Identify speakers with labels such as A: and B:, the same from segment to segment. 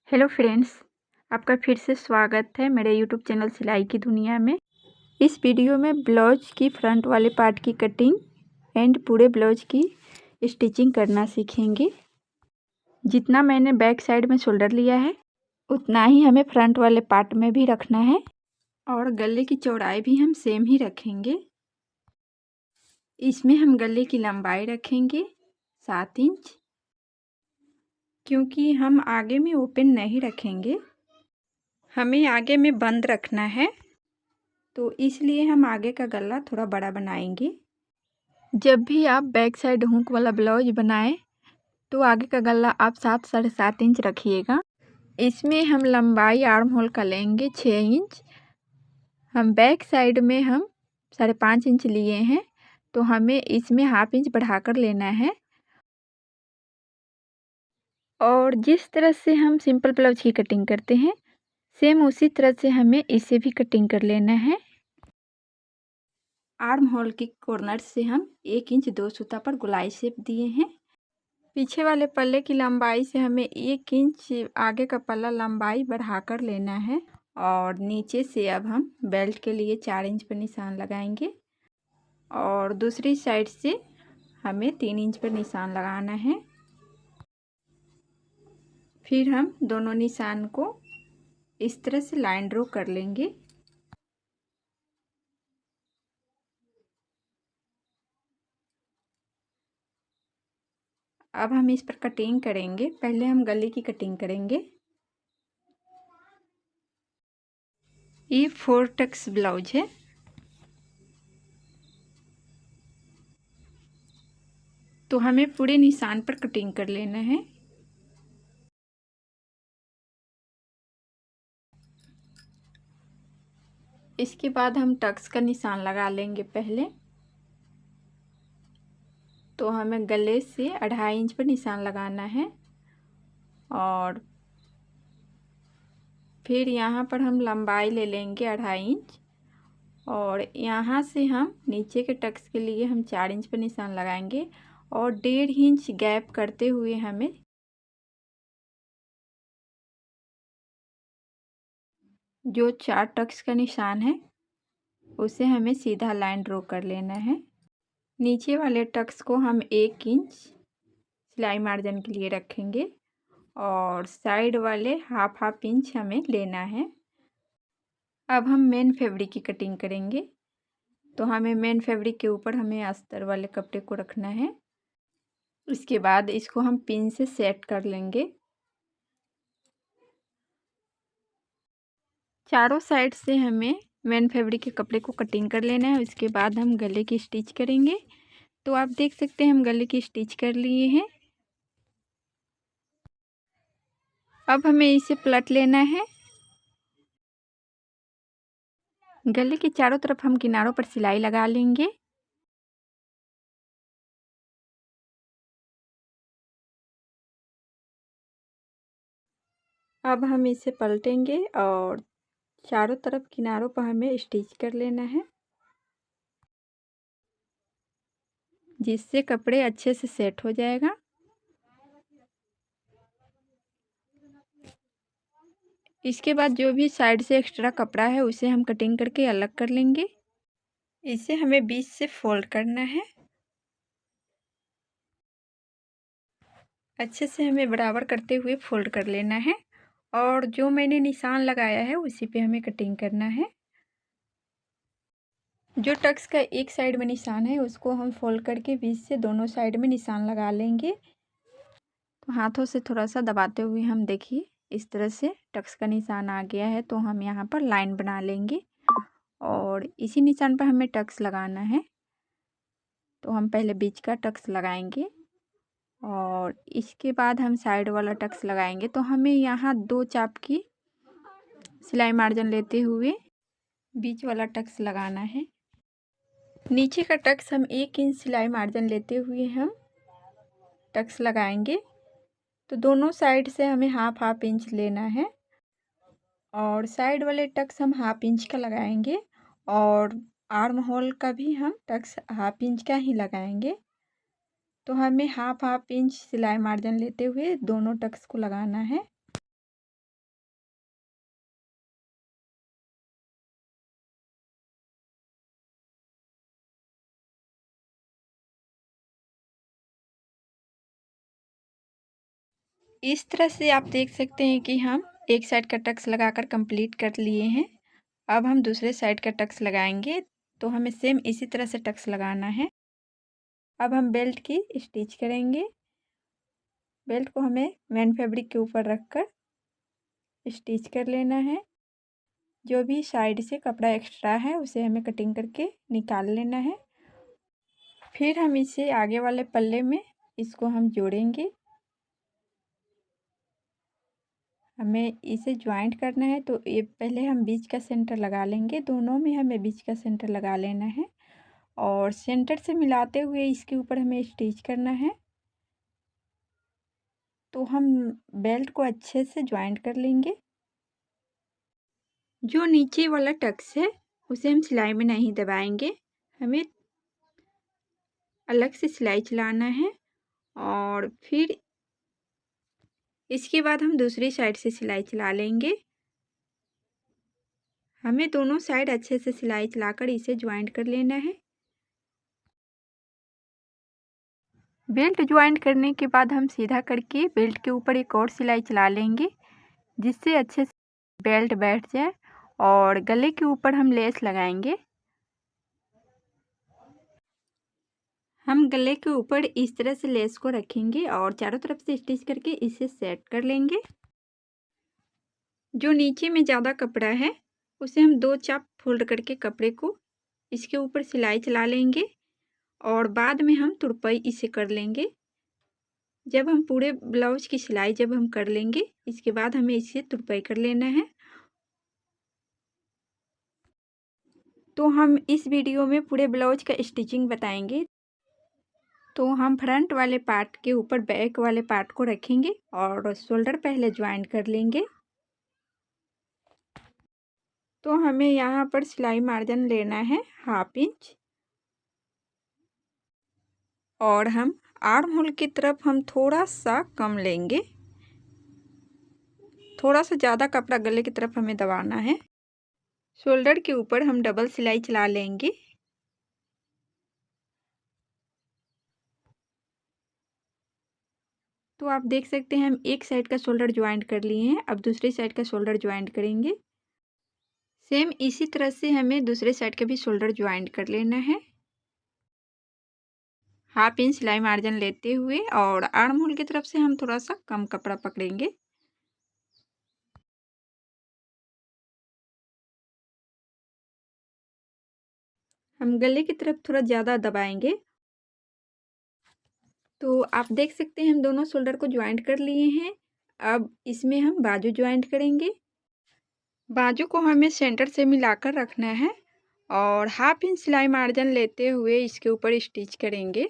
A: Hello friends, आपका फिर से स्वागत है मेरे यूट्यूब चैनल सिलाई की दुनिया में। इस वीडियो में ब्लाउज की फ्रंट वाले पार्ट की कटिंग एंड पूरे ब्लाउज की स्टिचिंग करना सीखेंगे। जितना मैंने बैक साइड में शोल्डर लिया है उतना ही हमें फ्रंट वाले पार्ट में भी रखना है और गले की चौड़ाई भी हम सेम ही रखेंगे। इसमें हम गले की लंबाई रखेंगे 7 इंच, क्योंकि हम आगे में ओपन नहीं रखेंगे, हमें आगे में बंद रखना है, तो इसलिए हम आगे का गला थोड़ा बड़ा बनाएंगे। जब भी आप बैक साइड हुक वाला ब्लाउज बनाएं तो आगे का गला आप 7-7.5 इंच रखिएगा। इसमें हम लंबाई आर्म होल का लेंगे 6 इंच। हम बैक साइड में हम 5.5 इंच लिए हैं, तो हमें इसमें हाफ इंच बढ़ाकर लेना है। और जिस तरह से हम सिंपल ब्लाउज की कटिंग करते हैं सेम उसी तरह से हमें इसे भी कटिंग कर लेना है। आर्म होल के कॉर्नर से हम 1 इंच 2 सूता पर गोलाई शेप दिए हैं। पीछे वाले पल्ले की लंबाई से हमें 1 इंच आगे का पल्ला लंबाई बढ़ाकर लेना है और नीचे से अब हम बेल्ट के लिए 4 इंच पर निशान लगाएंगे और दूसरी साइड से हमें 3 इंच पर निशान लगाना है। फिर हम दोनों निशान को इस तरह से लाइन ड्रॉ कर लेंगे। अब हम इस पर कटिंग करेंगे। पहले हम गले की कटिंग करेंगे। ये 4 टक्स ब्लाउज है। तो हमें पूरे निशान पर कटिंग कर लेना है। इसके बाद हम टक्स का निशान लगा लेंगे पहले। तो हमें गले से 2.5 इंच पर निशान लगाना है और फिर यहाँ पर हम लंबाई ले लेंगे 2.5 इंच और यहाँ से हम नीचे के टक्स के लिए हम 4 इंच पर निशान लगाएंगे और 1.5 इंच गैप करते हुए हमें जो 4 टक्स का निशान है उसे हमें सीधा लाइन ड्रॉ कर लेना है। नीचे वाले टक्स को हम 1 इंच सिलाई मार्जिन के लिए रखेंगे और साइड वाले हाफ इंच हमें लेना है। अब हम मेन फैब्रिक की कटिंग करेंगे। तो हमें मेन फैब्रिक के ऊपर हमें अस्तर वाले कपड़े को रखना है। उसके बाद इसको हम पिन से सेट कर लेंगे। चारों साइड से हमें मेन फैब्रिक के कपड़े को कटिंग कर लेना है। उसके बाद हम गले की स्टिच करेंगे। तो आप देख सकते हैं हम गले की स्टिच कर लिए हैं। अब हमें इसे पलट लेना है। गले के चारों तरफ हम किनारों पर सिलाई लगा लेंगे। अब हम इसे पलटेंगे और चारों तरफ किनारों पर हमें स्टिच कर लेना है, जिससे कपड़े अच्छे से सेट हो जाएगा। इसके बाद जो भी साइड से एक्स्ट्रा कपड़ा है उसे हम कटिंग करके अलग कर लेंगे। इसे हमें बीच से फोल्ड करना है। अच्छे से हमें बराबर करते हुए फोल्ड कर लेना है और जो मैंने निशान लगाया है उसी पे हमें कटिंग करना है। जो टक्स का एक साइड में निशान है उसको हम फोल्ड करके बीच से दोनों साइड में निशान लगा लेंगे। तो हाथों से थोड़ा सा दबाते हुए हम देखिए इस तरह से टक्स का निशान आ गया है। तो हम यहाँ पर लाइन बना लेंगे और इसी निशान पर हमें टक्स लगाना है। तो हम पहले बीच का टक्स लगाएंगे और इसके बाद हम साइड वाला टक्स लगाएंगे। तो हमें यहाँ 2 चाप की सिलाई मार्जिन लेते हुए बीच वाला टक्स लगाना है। नीचे का टक्स हम 1 इंच सिलाई मार्जिन लेते हुए हम टक्स लगाएंगे। तो दोनों साइड से हमें हाफ इंच लेना है और साइड वाले टक्स हम हाफ इंच का लगाएंगे और आर्म होल का भी हम टक्स हाफ इंच का ही लगाएंगे। तो हमें हाफ इंच सिलाई मार्जिन लेते हुए दोनों टक्स को लगाना है। इस तरह से आप देख सकते हैं कि हम एक साइड का टक्स लगाकर कंप्लीट कर लिए हैं। अब हम दूसरे साइड का टक्स लगाएंगे, तो हमें सेम इसी तरह से टक्स लगाना है। अब हम बेल्ट की स्टिच करेंगे। बेल्ट को हमें मेन फैब्रिक के ऊपर रखकर स्टिच कर लेना है। जो भी साइड से कपड़ा एक्स्ट्रा है उसे हमें कटिंग करके निकाल लेना है। फिर हम इसे आगे वाले पल्ले में इसको हम जोड़ेंगे। हमें इसे ज्वाइंट करना है, तो ये पहले हम बीच का सेंटर लगा लेंगे। दोनों में हमें बीच का सेंटर लगा लेना है और सेंटर से मिलाते हुए इसके ऊपर हमें स्टिच करना है। तो हम बेल्ट को अच्छे से ज्वाइंट कर लेंगे। जो नीचे वाला टक्स है उसे हम सिलाई में नहीं दबाएंगे, हमें अलग से सिलाई चलाना है। और फिर इसके बाद हम दूसरी साइड से सिलाई चला लेंगे। हमें दोनों साइड अच्छे से सिलाई चलाकर इसे ज्वाइंट कर लेना है। बेल्ट ज्वाइंट करने के बाद हम सीधा करके बेल्ट के ऊपर एक और सिलाई चला लेंगे, जिससे अच्छे से बेल्ट बैठ जाए। और गले के ऊपर हम लेस लगाएंगे। हम गले के ऊपर इस तरह से लेस को रखेंगे और चारों तरफ से स्टिच करके इसे सेट कर लेंगे। जो नीचे में ज़्यादा कपड़ा है उसे हम 2 चाप फोल्ड करके कपड़े को इसके ऊपर सिलाई चला लेंगे और बाद में हम तुरपाई इसे कर लेंगे। जब हम पूरे ब्लाउज की सिलाई जब हम कर लेंगे, इसके बाद हमें इसे तुरपाई कर लेना है। तो हम इस वीडियो में पूरे ब्लाउज का स्टिचिंग बताएंगे। तो हम फ्रंट वाले पार्ट के ऊपर बैक वाले पार्ट को रखेंगे और शोल्डर पहले ज्वाइंट कर लेंगे। तो हमें यहाँ पर सिलाई मार्जिन लेना है 1/2 इंच और हम आर्म होल की तरफ हम थोड़ा सा कम लेंगे। थोड़ा सा ज़्यादा कपड़ा गले की तरफ हमें दबाना है। शोल्डर के ऊपर हम डबल सिलाई चला लेंगे। तो आप देख सकते हैं हम एक साइड का शोल्डर ज्वाइंट कर लिए हैं। अब दूसरी साइड का शोल्डर ज्वाइंट करेंगे। सेम इसी तरह से हमें दूसरे साइड का भी शोल्डर ज्वाइंट कर लेना है। 1/2 इंच सिलाई मार्जिन लेते हुए और आर्म होल की तरफ से हम थोड़ा सा कम कपड़ा पकड़ेंगे। हम गले की तरफ थोड़ा ज़्यादा दबाएंगे। तो आप देख सकते हैं हम दोनों शोल्डर को ज्वाइंट कर लिए हैं। अब इसमें हम बाजू ज्वाइंट करेंगे। बाजू को हमें सेंटर से मिलाकर रखना है और 1/2 इंच सिलाई मार्जिन लेते हुए इसके ऊपर स्टिच करेंगे।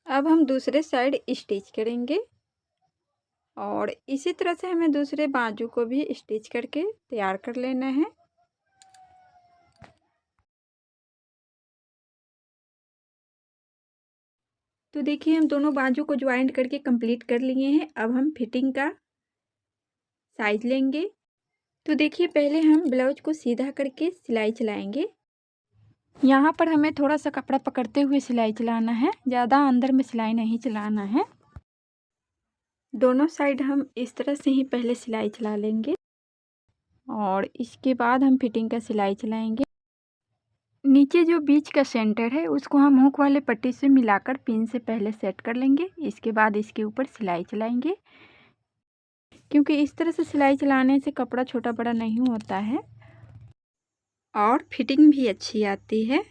A: अब हम दूसरे साइड स्टिच करेंगे और इसी तरह से हमें दूसरे बाजू को भी स्टिच करके तैयार कर लेना है। तो देखिए हम दोनों बाजू को ज्वाइंट करके कंप्लीट कर लिए हैं। अब हम फिटिंग का साइज लेंगे। तो देखिए पहले हम ब्लाउज को सीधा करके सिलाई चलाएंगे। यहाँ पर हमें थोड़ा सा कपड़ा पकड़ते हुए सिलाई चलाना है, ज़्यादा अंदर में सिलाई नहीं चलाना है। दोनों साइड हम इस तरह से ही पहले सिलाई चला लेंगे और इसके बाद हम फिटिंग का सिलाई चलाएंगे। नीचे जो बीच का सेंटर है उसको हम हुक वाले पट्टी से मिलाकर पिन से पहले सेट कर लेंगे। इसके बाद इसके ऊपर सिलाई चलाएंगे, क्योंकि इस तरह से सिलाई चलाने से कपड़ा छोटा बड़ा नहीं होता है और फिटिंग भी अच्छी आती है।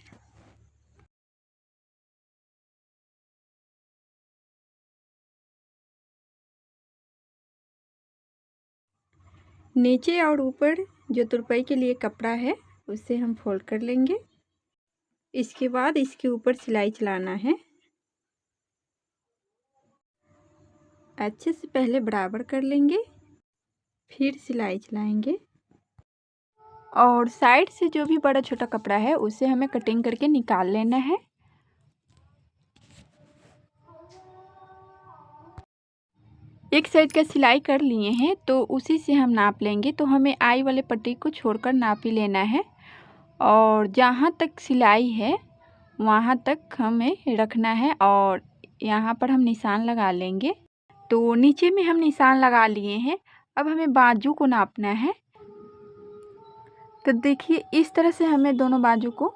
A: नीचे और ऊपर जो तुरपाई के लिए कपड़ा है उसे हम फोल्ड कर लेंगे। इसके बाद इसके ऊपर सिलाई चलाना है। अच्छे से पहले बराबर कर लेंगे, फिर सिलाई चलाएंगे और साइड से जो भी बड़ा छोटा कपड़ा है उसे हमें कटिंग करके निकाल लेना है। एक साइड का सिलाई कर लिए हैं तो उसी से हम नाप लेंगे। तो हमें आई वाले पट्टी को छोड़कर नाप ही लेना है और जहाँ तक सिलाई है वहाँ तक हमें रखना है और यहाँ पर हम निशान लगा लेंगे। तो नीचे में हम निशान लगा लिए हैं। अब हमें बाजू को नापना है। तो देखिए इस तरह से हमें दोनों बाजू को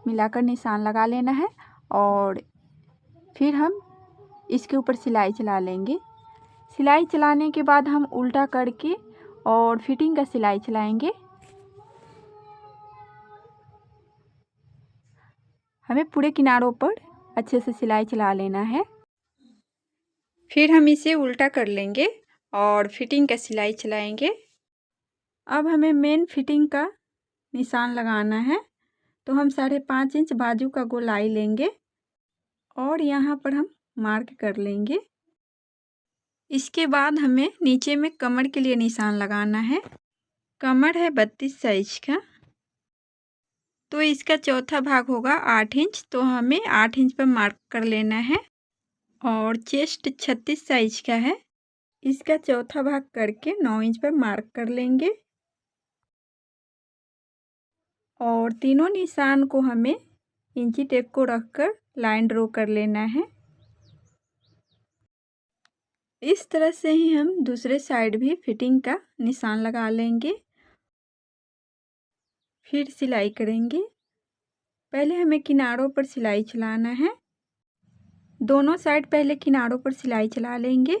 A: मिलाकर निशान लगा लेना है और फिर हम इसके ऊपर सिलाई चला लेंगे। सिलाई चलाने के बाद हम उल्टा करके और फिटिंग का सिलाई चलाएंगे। हमें पूरे किनारों पर अच्छे से सिलाई चला लेना है। फिर हम इसे उल्टा कर लेंगे और फिटिंग का सिलाई चलाएंगे। अब हमें मेन फिटिंग का निशान लगाना है। तो हम 5.5 इंच बाजू का गोलाई लेंगे और यहाँ पर हम मार्क कर लेंगे। इसके बाद हमें नीचे में कमर के लिए निशान लगाना है। कमर है 32 साइज का, तो इसका चौथा भाग होगा 8 इंच। तो हमें 8 इंच पर मार्क कर लेना है। और चेस्ट 36 साइज का है, इसका चौथा भाग करके 9 इंच पर मार्क कर लेंगे। और तीनों निशान को हमें इंची टेप को रखकर लाइन ड्रॉ कर लेना है। इस तरह से ही हम दूसरे साइड भी फिटिंग का निशान लगा लेंगे। फिर सिलाई करेंगे। पहले हमें किनारों पर सिलाई चलाना है। दोनों साइड पहले किनारों पर सिलाई चला लेंगे।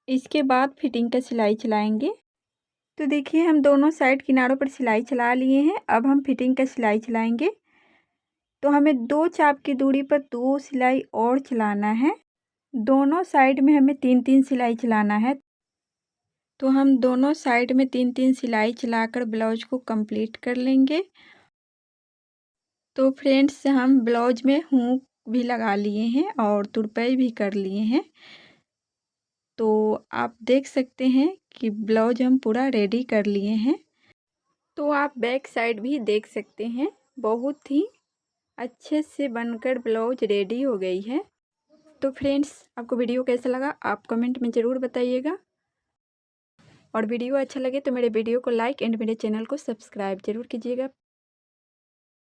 A: इसके बाद फिटिंग का सिलाई चलाएंगे। तो देखिए हम दोनों साइड किनारों पर सिलाई चला लिए हैं। अब हम फिटिंग का सिलाई चलाएंगे। तो हमें 2 चाप की दूरी पर 2 सिलाई और चलाना है। दोनों साइड में हमें 3-3 सिलाई चलाना है। तो हम दोनों साइड में 3-3 सिलाई चलाकर ब्लाउज को कंप्लीट कर लेंगे। तो फ्रेंड्स हम ब्लाउज में हुक भी लगा लिए हैं और तुरपाई भी कर लिए हैं। तो आप देख सकते हैं कि ब्लाउज हम पूरा रेडी कर लिए हैं। तो आप बैक साइड भी देख सकते हैं, बहुत ही अच्छे से बनकर ब्लाउज रेडी हो गई है। तो फ्रेंड्स आपको वीडियो कैसा लगा आप कमेंट में ज़रूर बताइएगा। और वीडियो अच्छा लगे तो मेरे वीडियो को लाइक एंड मेरे चैनल को सब्सक्राइब जरूर कीजिएगा।